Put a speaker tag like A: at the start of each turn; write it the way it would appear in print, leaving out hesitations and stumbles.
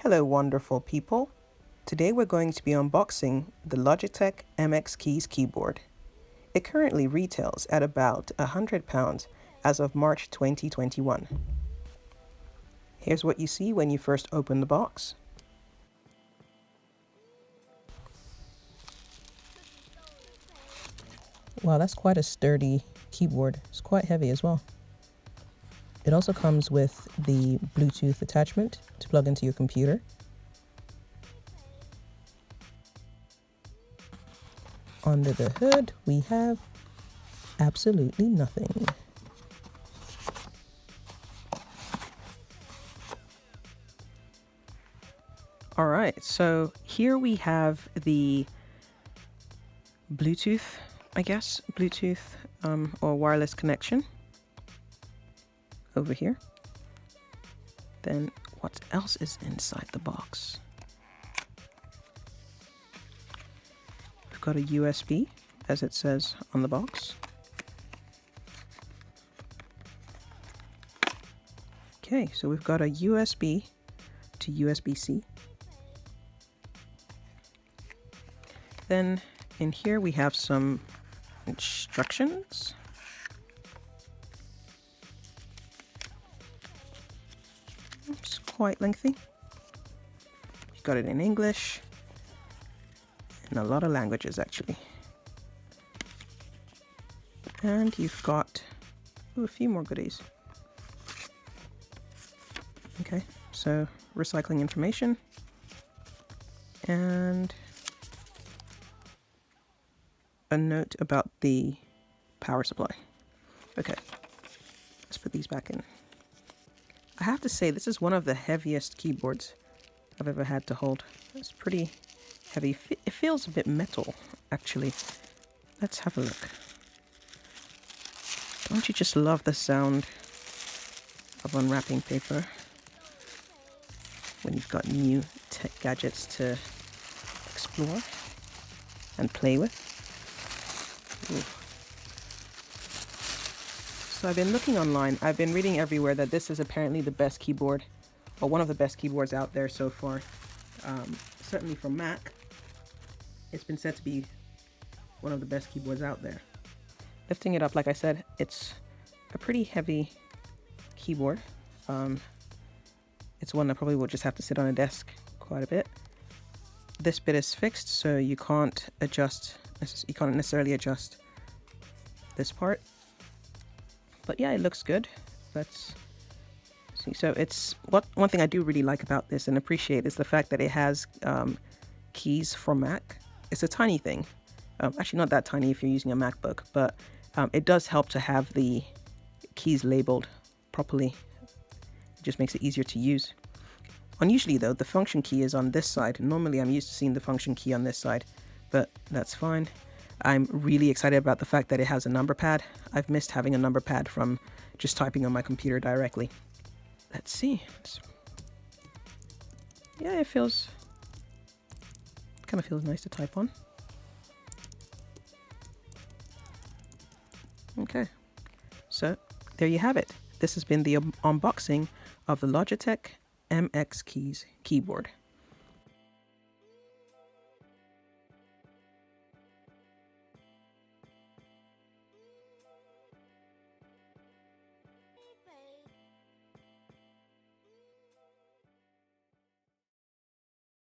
A: Hello wonderful people. Today we're going to be unboxing the Logitech MX Keys keyboard. It currently retails at about £100 as of March 2021. Here's what you see when you first open the box. Wow, that's quite a sturdy keyboard. It's quite heavy as well. It also comes with the Bluetooth attachment to plug into your computer. Under the hood, we have absolutely nothing. All right, so here we have the Bluetooth, Bluetooth or wireless connection over here. Then what else is inside the box? We've got a USB, as it says on the box. Okay, so we've got a USB to USB-C. Then in here we have some instructions. It's quite lengthy. You've got it in English and a lot of languages actually. And you've got a few more goodies. Okay, so recycling information and a note about the power supply. Okay, let's put these back in. I have to say, this is one of the heaviest keyboards I've ever had to hold. It's pretty heavy. It feels a bit metal, actually. Let's have a look. Don't you just love the sound of unwrapping paper when you've got new tech gadgets to explore and play with? Ooh. So I've been looking online, I've been reading everywhere that this is apparently the best keyboard, or one of the best keyboards out there so far. Certainly from Mac, it's been said to be one of the best keyboards out there. Lifting it up, like I said, it's a pretty heavy keyboard. It's one that probably will just have to sit on a desk quite a bit. This bit is fixed, so you can't necessarily adjust this part. But yeah, it looks good. Let's see. So it's one thing I do really like about this and appreciate is the fact that it has keys for Mac. It's a tiny thing. Actually not that tiny if you're using a MacBook, but it does help to have the keys labeled properly. It just makes it easier to use. Unusually though, the function key is on this side. Normally I'm used to seeing the function key on this side, but that's fine. I'm really excited about the fact that it has a number pad. I've missed having a number pad from just typing on my computer directly. Let's see. Yeah, it kind of feels nice to type on. Okay, so there you have it. This has been the unboxing of the Logitech MX Keys keyboard.